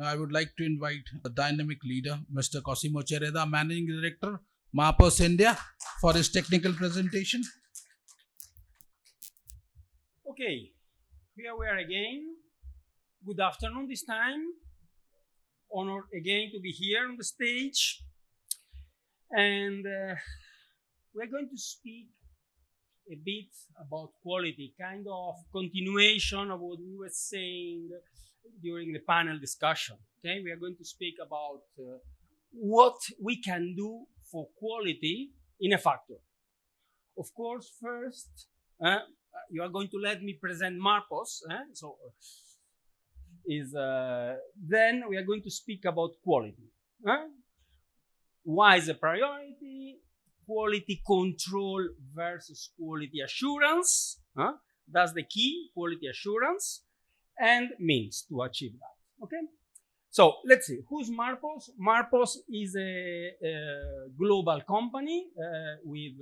I would like to invite a dynamic leader, Mr. Cosimo Cereda, Managing Director, Marposs India, for his technical presentation. Okay, here we are again. Good afternoon this time. Honored again to be here on the stage. And we're going to speak a bit about quality, kind of continuation of what we were saying during the panel discussion. Okay, we are going to speak about what we can do for quality in a factory. Of course, first, you are going to let me present Marposs. Then we are going to speak about quality. Why is a priority? Quality control versus quality assurance. That's the key, quality assurance, and means to achieve that. Okay? So let's see, who's Marposs? Marposs is a global company with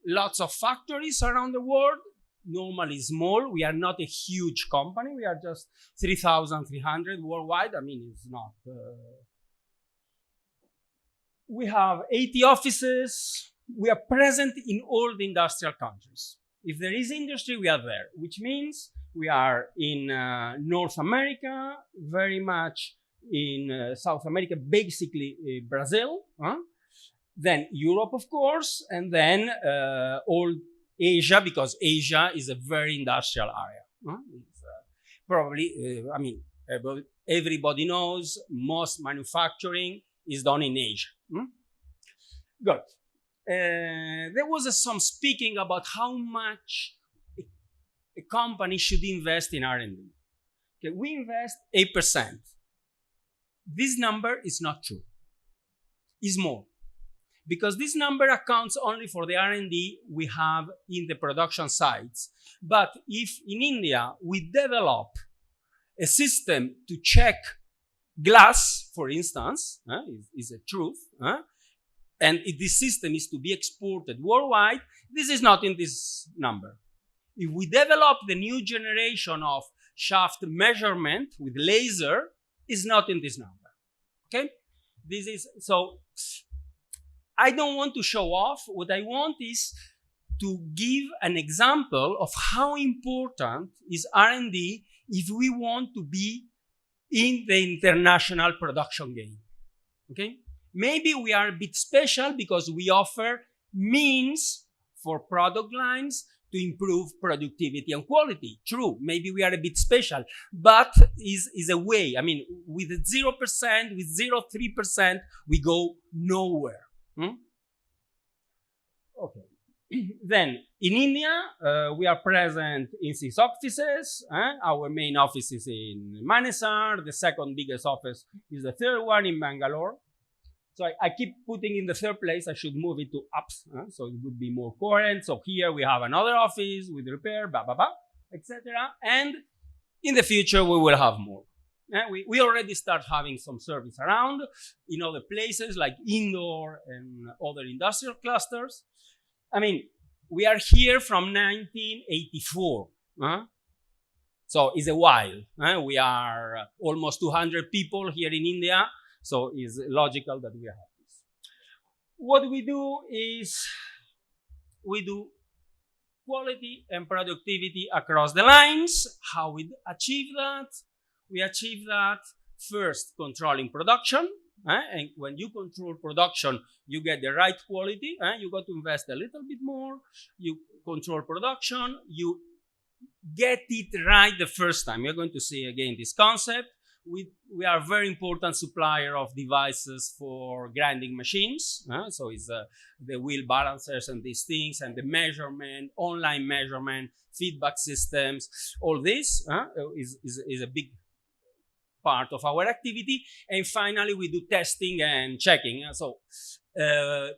lots of factories around the world, normally small. We are not a huge company. We are just 3,300 worldwide. I mean, it's not... We have 80 offices. We are present in all the industrial countries. If there is industry, we are there, which means we are in North America, very much in South America, basically Brazil, then Europe, of course, and then all Asia, because Asia is a very industrial area. It's, probably, I mean, everybody knows most manufacturing is done in Asia. Good. There was some speaking about how much a company should invest in R&D. Okay, we invest 8%. This number is not true. It's more. Because this number accounts only for the R&D we have in the production sites. But if in India we develop a system to check glass, for instance, is a truth, and if this system is to be exported worldwide, this is not in this number. If we develop the new generation of shaft measurement with laser, is not in this number. Okay? This is, so I don't want to show off. What I want is to give an example of how important is R&D if we want to be in the international production game. Okay? Maybe we are a bit special because we offer means for product lines to improve productivity and quality. True, maybe we are a bit special, but is a way. I mean, with 0%, with 0.3%, we go nowhere. Okay. Then, in India, we are present in 6 offices. Our main office is in Manesar. The second biggest office is the third one in Bangalore. So I keep putting in the third place. I should move it to ups, so it would be more coherent. So here we have another office with repair, etc. And in the future, we will have more. We already start having some service around in other places like Indore and other industrial clusters. I mean, we are here from 1984. So it's a while. We are almost 200 people here in India. So it's logical that we have this. What we do is we do quality and productivity across the lines. How we achieve that? We achieve that first controlling production. And when you control production, you get the right quality. You got to invest a little bit more. You control production. You get it right the first time. We're going to see again this concept. We are a very important supplier of devices for grinding machines. So it's the wheel balancers and these things, and the measurement, online measurement, feedback systems. All this is a big part of our activity. And finally, we do testing and checking. So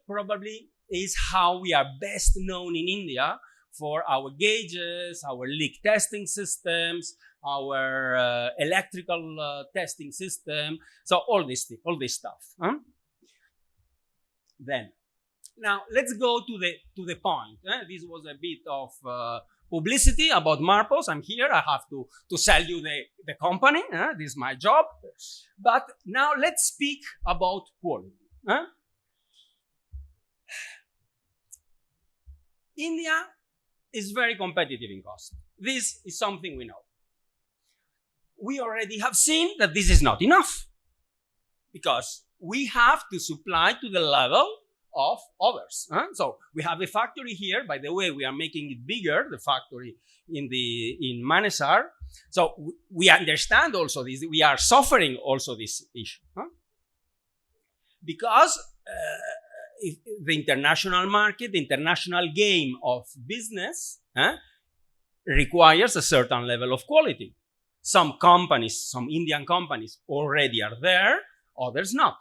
probably is how we are best known in India for our gauges, our leak testing systems, our electrical testing system. So all this stuff. Then, now let's go to the point. This was a bit of publicity about Marposs. I'm here. I have to sell you the company. This is my job. But now let's speak about quality. India is very competitive in cost. This is something we know. We already have seen that this is not enough because we have to supply to the level of others. So we have a factory here. By the way, we are making it bigger, the factory in Manesar. So we understand also this. We are suffering also this issue. Because the international market, the international game of business requires a certain level of quality. Some companies, some Indian companies already are there, others not.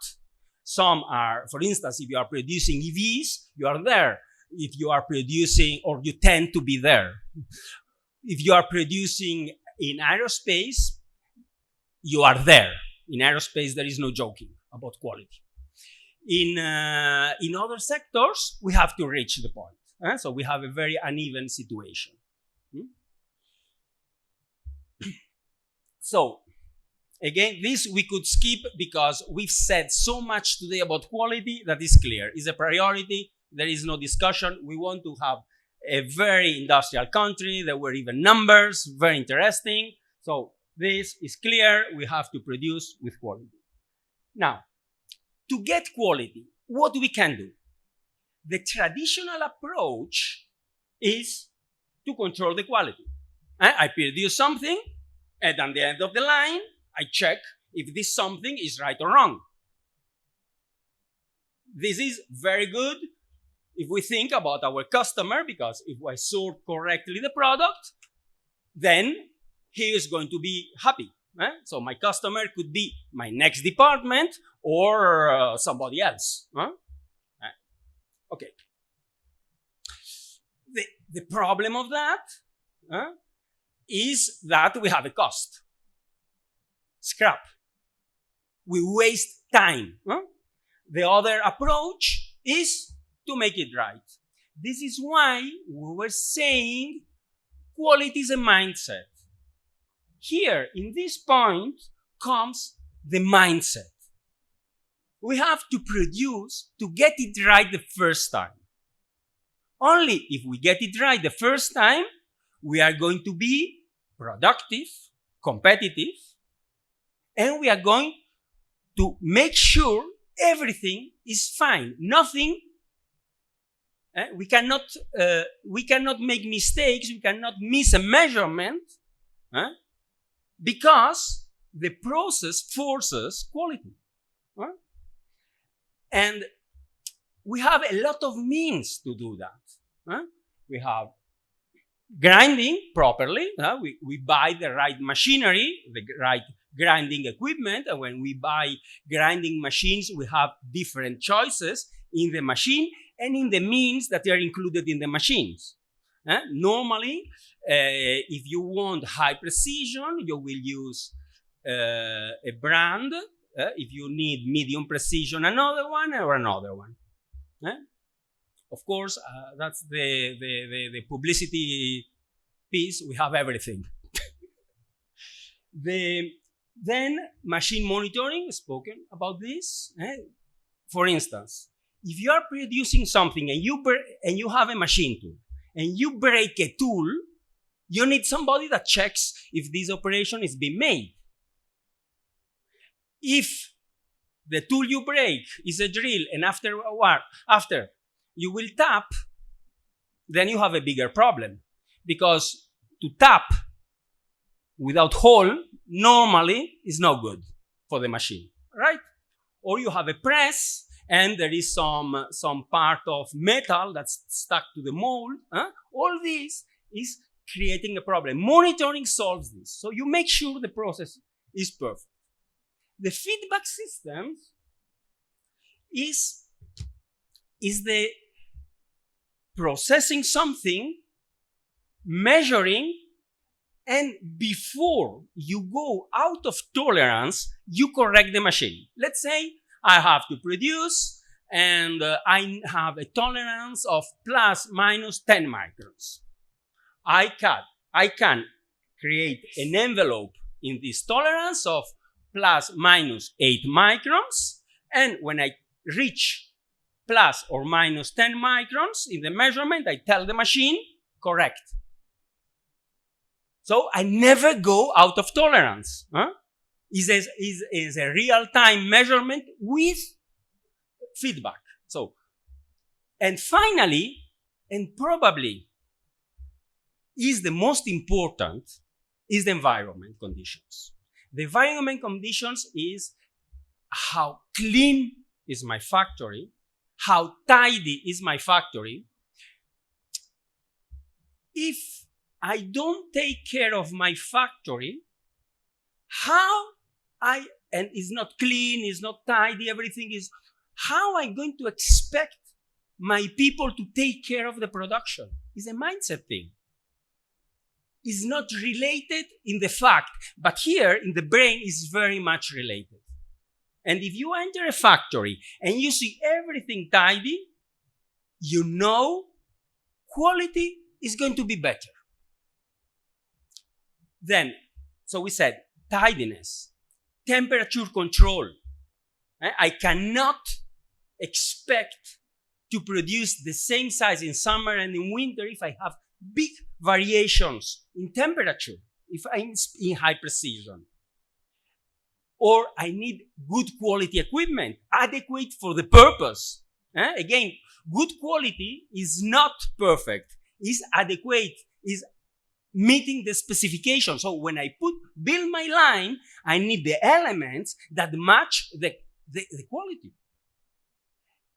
Some are, for instance, if you are producing EVs, you are there. If you are producing, or you tend to be there. If you are producing in aerospace, you are there. In aerospace, there is no joking about quality. In other sectors, we have to reach the point. So we have a very uneven situation. So, again, this we could skip because we've said so much today about quality that is clear. It's a priority. There is no discussion. We want to have a very industrial country. There were even numbers, very interesting. So this is clear. We have to produce with quality. Now, to get quality, what we can do? The traditional approach is to control the quality. I produce something, and at the end of the line, I check if this something is right or wrong. This is very good if we think about our customer, because if I sort correctly the product, then he is going to be happy. So my customer could be my next department or somebody else. Okay. The problem of that is that we have a cost. Scrap. We waste time. The other approach is to make it right. This is why we were saying quality is a mindset. Here, in this point, comes the mindset. We have to produce to get it right the first time. Only if we get it right the first time, we are going to be productive, competitive, and we are going to make sure everything is fine. Nothing. We cannot make mistakes. We cannot miss a measurement because the process forces quality. And we have a lot of means to do that. We have grinding properly. We buy the right machinery, the right grinding equipment. And when we buy grinding machines, we have different choices in the machine and in the means that are included in the machines. Normally, if you want high precision, you will use a brand. If you need medium precision, another one or another one. Of course, that's the publicity piece. We have everything. Then machine monitoring, spoken about this. For instance, if you are producing something and you have a machine tool and you break a tool, you need somebody that checks if this operation is being made. If the tool you break is a drill and after you will tap, then you have a bigger problem. Because to tap without hole normally is no good for the machine, right? Or you have a press and there is some part of metal that's stuck to the mold. All this is creating a problem. Monitoring solves this. So you make sure the process is perfect. The feedback systems is the processing something, measuring, and before you go out of tolerance, you correct the machine. Let's say I have to produce and I have a tolerance of plus minus 10 microns. I can create an envelope in this tolerance of plus minus 8 microns. And when I reach plus or minus 10 microns in the measurement, I tell the machine, correct. So I never go out of tolerance. Is a real-time measurement with feedback. So, and finally, and probably is the most important, is the environment conditions. The environment conditions is how clean is my factory, how tidy is my factory. If I don't take care of my factory, and it's not clean, it's not tidy, everything is, how am I going to expect my people to take care of the production? It's a mindset thing. It's not related in the fact, but here in the brain is very much related. And if you enter a factory and you see everything tidy, you know quality is going to be better. Then, so we said tidiness, temperature control. I cannot expect to produce the same size in summer and in winter if I have big variations in temperature, if I'm in high precision. Or I need good quality equipment, adequate for the purpose. Again, good quality is not perfect, is adequate, is meeting the specification. So when I build my line, I need the elements that match the quality.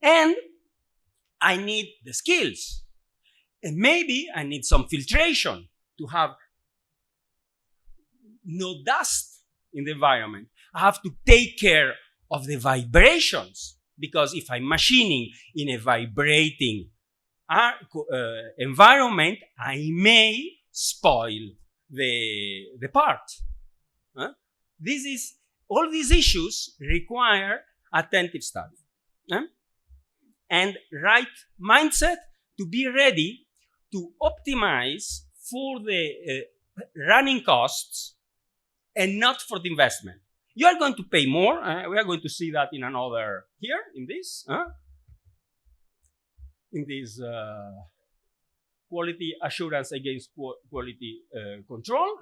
And I need the skills. And maybe I need some filtration to have no dust in the environment. I have to take care of the vibrations, because if I'm machining in a vibrating environment, I may spoil the part. All these issues require attentive study and right mindset to be ready to optimize for the running costs and not for the investment. You are going to pay more. We are going to see that in another here in this quality assurance against quality control.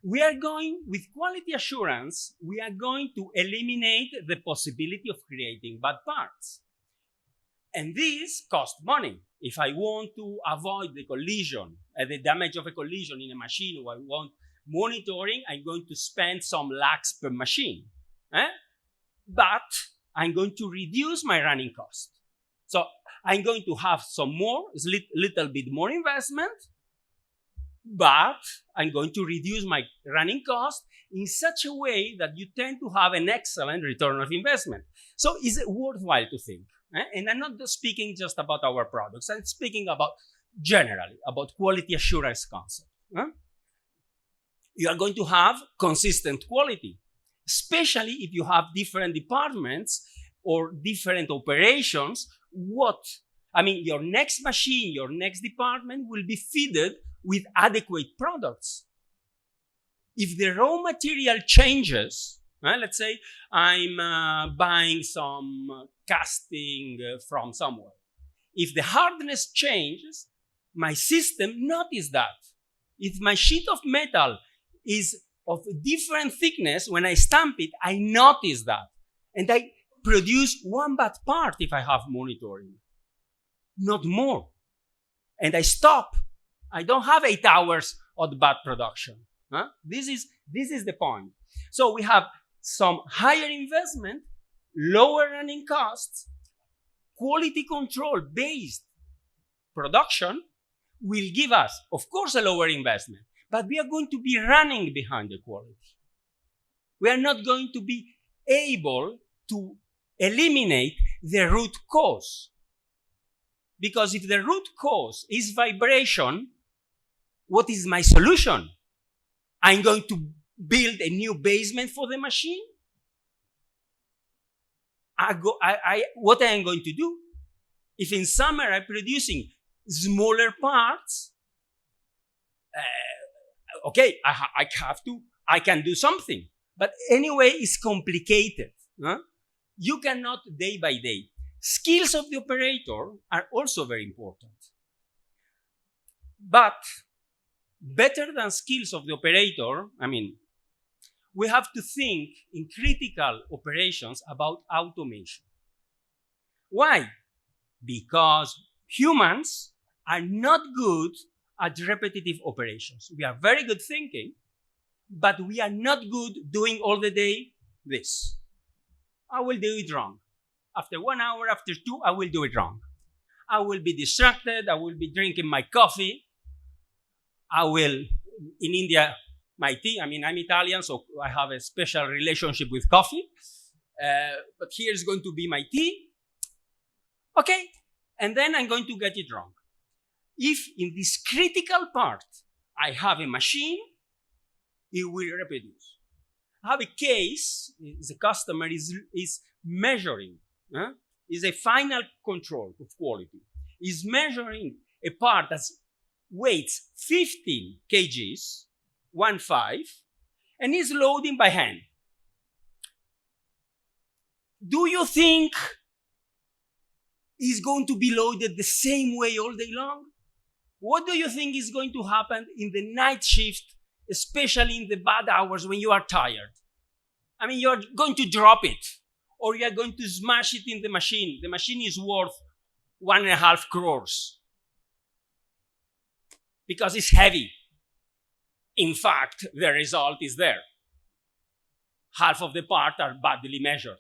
We are going, with quality assurance, we are going to eliminate the possibility of creating bad parts. And this costs money. If I want to avoid the collision, the damage of a collision in a machine, or I want monitoring, I'm going to spend some lakhs per machine. But I'm going to reduce my running cost. So I'm going to have some more, little bit more investment, but I'm going to reduce my running cost in such a way that you tend to have an excellent return of investment. So it's worthwhile to think. And I'm not speaking just about our products. I'm speaking about generally, about quality assurance concept. You are going to have consistent quality, especially if you have different departments or different operations. Your next machine, your next department will be fitted with adequate products. If the raw material changes, let's say I'm buying some casting from somewhere. If the hardness changes, my system notices that. If my sheet of metal is of a different thickness, when I stamp it, I notice that. And I produce one bad part if I have monitoring, not more. And I stop. I don't have 8 hours of bad production. This is the point. So we have some higher investment, lower running costs, quality control based production will give us, of course, a lower investment, but we are going to be running behind the quality. We are not going to be able to eliminate the root cause. Because if the root cause is vibration, what is my solution? I'm going to build a new basement for the machine? What am I going to do? If in summer I'm producing smaller parts, Okay, I can do something. But anyway, it's complicated. Huh? You cannot day by day. Skills of the operator are also very important. But better than skills of the operator, we have to think in critical operations about automation. Why? Because humans are not good at repetitive operations. We are very good thinking, but we are not good doing all the day this. I will do it wrong. After 1 hour, after 2, I will do it wrong. I will be distracted. I will be drinking my coffee. I will, in India, my tea. I'm Italian, so I have a special relationship with coffee. But here's going to be my tea. Okay. And then I'm going to get it wrong. If in this critical part I have a machine, it will reproduce. I have a case, the customer is measuring, is a final control of quality, is measuring a part that weighs 15 kgs, 1.5, and is loading by hand. Do you think is going to be loaded the same way all day long? What do you think is going to happen in the night shift, especially in the bad hours when you are tired? You're going to drop it, or you're going to smash it in the machine. The machine is worth 1.5 crores because it's heavy. In fact, the result is there. Half of the parts are badly measured.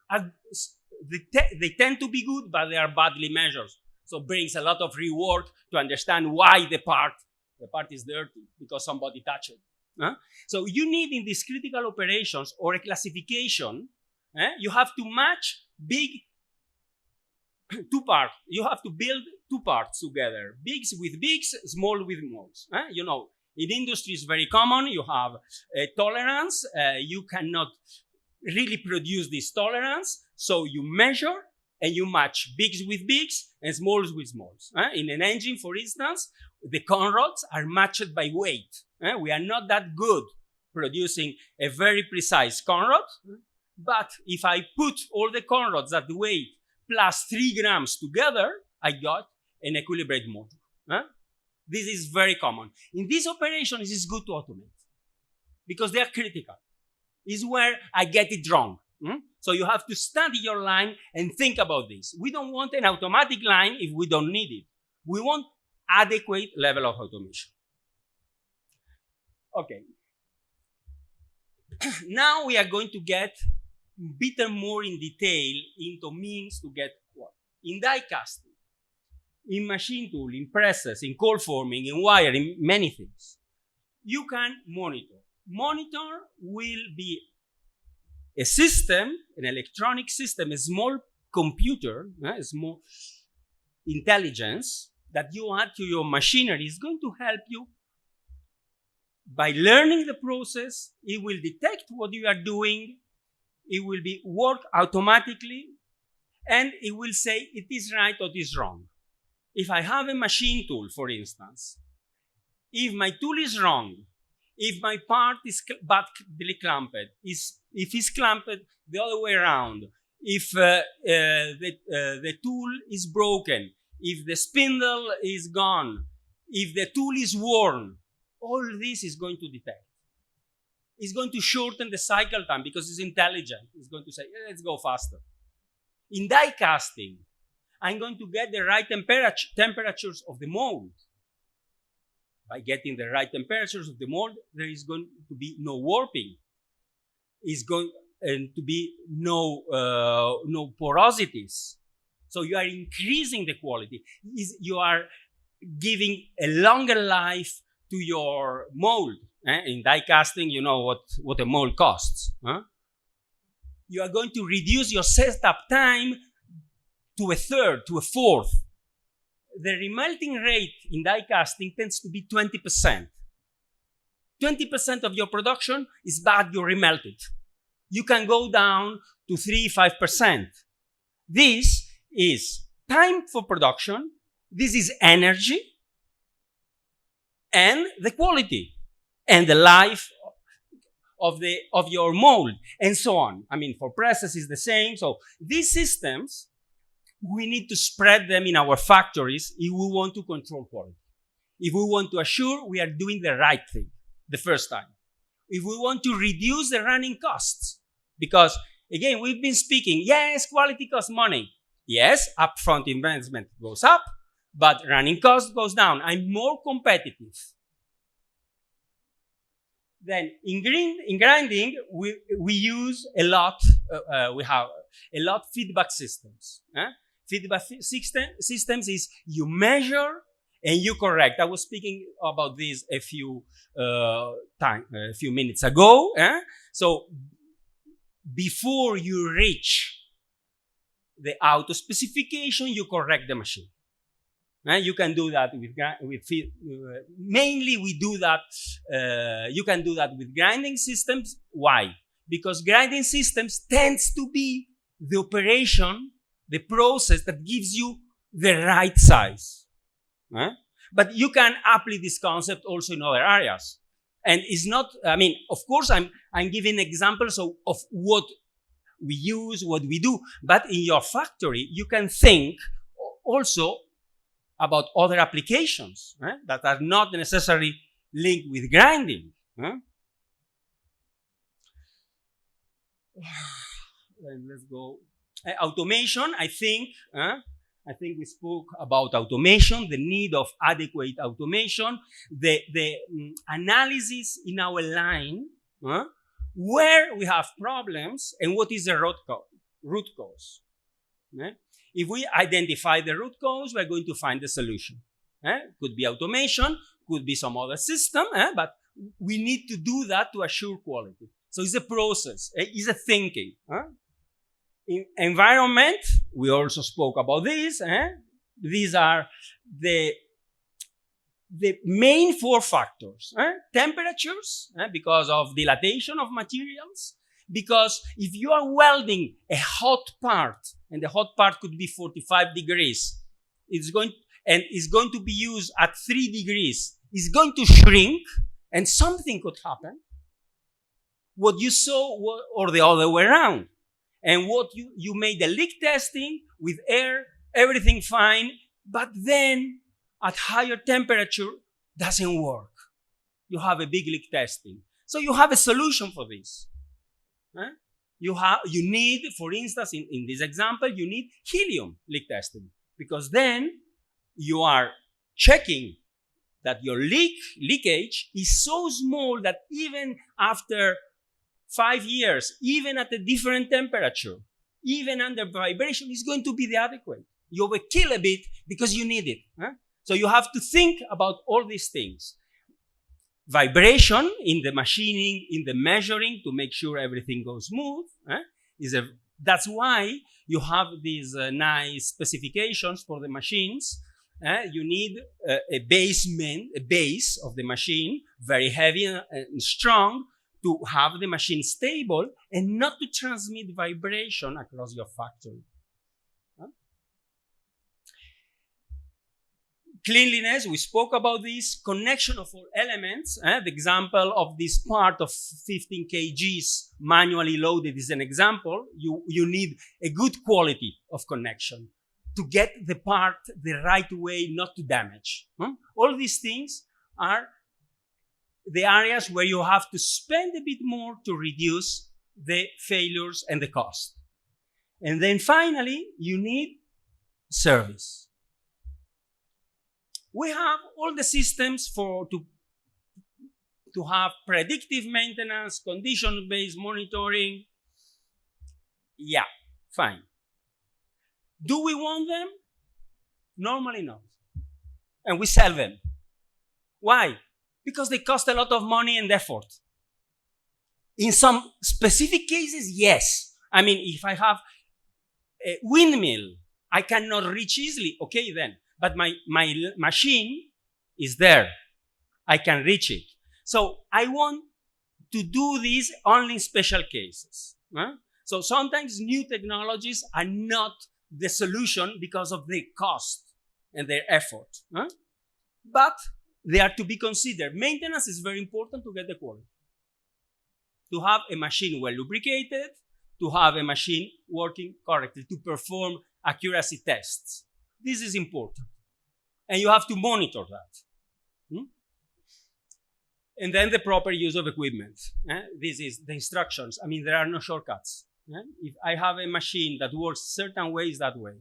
They tend to be good, but they are badly measured. So it brings a lot of rework to understand why the part is dirty, because somebody touched it. So you need in these critical operations or a classification, you have to match big two parts. You have to build two parts together, bigs with bigs, small with smalls. In industry is very common. You have a tolerance. You cannot really produce this tolerance. So you measure and you match bigs with bigs and smalls with smalls. In an engine, for instance, the conrods are matched by weight. We are not that good producing a very precise conrod, but if I put all the conrods that weigh plus 3 grams together, I got an equilibrated motor. This is very common. In these operations, it is good to automate because they are critical. It's where I get it wrong. So you have to study your line and think about this. We don't want an automatic line if we don't need it. We want adequate level of automation. Okay. Now we are going to get a bit more in detail into means to get what? In die casting, in machine tool, in presses, in cold forming, in wire, in many things. You can monitor. Monitor will be a system, an electronic system, a small computer, a small intelligence that you add to your machinery is going to help you. By learning the process, it will detect what you are doing, it will work automatically, and it will say it is right or it is wrong. If I have a machine tool, for instance, if my tool is wrong, if my part is badly clamped, if it's clamped the other way around, if the tool is broken, if the spindle is gone, if the tool is worn, all this is going to detect. It's going to shorten the cycle time because it's intelligent. It's going to say, let's go faster. In die casting, I'm going to get the right temperatures of the mold. By getting the right temperatures of the mold, there is going to be no warping. Is going to be no porosities. So you are increasing the quality. You are giving a longer life to your mold. In die casting, you know what a mold costs. You are going to reduce your setup time to a third, to a fourth. The remelting rate in die casting tends to be 20%. 20% of your production is bad, you remelt it. You can go down to 3-5%. This is time for production. This is energy. and the quality and the life of your mold and so on. I mean, for presses is the same. So these systems, we need to spread them in our factories if we want to control quality. If we want to assure we are doing the right thing the first time. If we want to reduce the running costs, because again, we've been speaking, yes, quality costs money. Yes, upfront investment goes up, but running cost goes down. I'm more competitive. Then in grinding, we use a lot, we have a lot feedback systems. Feedback systems is you measure and you correct. I was speaking about this a few minutes ago. So before you reach the auto specification, you correct the machine. You can do that mainly we do that, you can do that with grinding systems. Why? Because grinding systems tends to be the operation, the process that gives you the right size. But you can apply this concept also in other areas. And it's not, I mean, of course, I'm giving examples of what we use, what we do. But in your factory, you can think also about other applications that are not necessarily linked with grinding. Let's go. Automation, I think we spoke about automation, the need of adequate automation, the analysis in our line, where we have problems and what is the root cause. If we identify the root cause, we're going to find the solution. Could be automation, could be some other system, but we need to do that to assure quality. So it's a process, it's a thinking. In environment, we also spoke about this. These are the main four factors. Temperatures, because of dilatation of materials. Because if you are welding a hot part, and the hot part could be 45 degrees, it's going to be used at 3 degrees, it's going to shrink, and something could happen. What you saw, or the other way around. And what you made the leak testing with air, everything fine, but then at higher temperature, doesn't work. You have a big leak testing. So you have a solution for this. You need, for instance, in this example, you need helium leak testing, because then you are checking that your leakage is so small that even after 5 years, even at a different temperature, even under vibration, is going to be the adequate. You overkill a bit because you need it. So you have to think about all these things. Vibration in the machining, in the measuring, to make sure everything goes smooth. That's why you have these nice specifications for the machines. You need a base of the machine, very heavy and strong, to have the machine stable and not to transmit vibration across your factory. Cleanliness, we spoke about this. Connection of all elements. The example of this part of 15 kgs manually loaded is an example. You need a good quality of connection to get the part the right way, not to damage. All these things are the areas where you have to spend a bit more to reduce the failures and the cost. And then finally, you need service. We have all the systems to have predictive maintenance, condition-based monitoring. Yeah, fine. Do we want them? Normally not. And we sell them. Why? Because they cost a lot of money and effort. In some specific cases, yes. I mean, if I have a windmill, I cannot reach easily. Okay, then. But my machine is there. I can reach it. So I want to do this only in special cases. So sometimes new technologies are not the solution because of their cost and their effort. But they are to be considered. Maintenance is very important to get the quality. To have a machine well lubricated, to have a machine working correctly, to perform accuracy tests. This is important. And you have to monitor that. And then the proper use of equipment. This is the instructions. I mean, there are no shortcuts. If I have a machine that works certain ways, that way.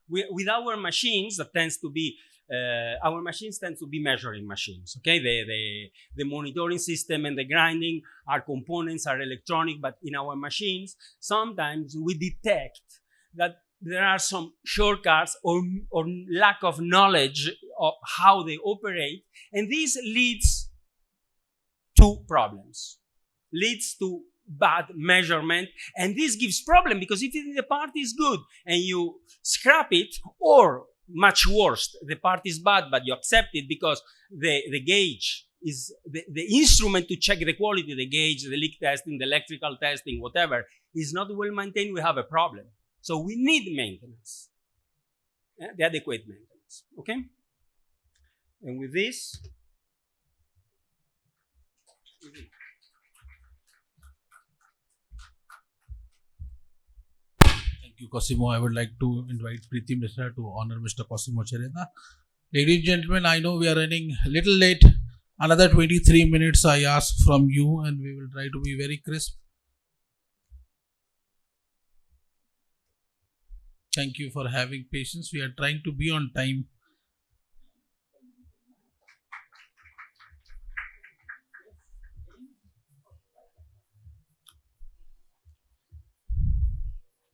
With our machines, that tends to be, our machines tend to be measuring machines. Okay, the monitoring system and the grinding, our components are electronic, but in our machines, sometimes we detect that there are some shortcuts or lack of knowledge of how they operate, and this leads to problems, leads to bad measurement, and this gives problem because if the part is good and you scrap it, or much worse, the part is bad but you accept it because the gauge is the instrument to check the quality, the gauge, the leak testing, the electrical testing, whatever, is not well maintained, we have a problem. So we need maintenance, the adequate maintenance, okay? And with this, thank you, Cosimo. I would like to invite Preeti Mishra to honor Mr. Cosimo Cereda. Ladies and gentlemen, I know we are running a little late. Another 23 minutes I ask from you, and we will try to be very crisp. Thank you for having patience. We are trying to be on time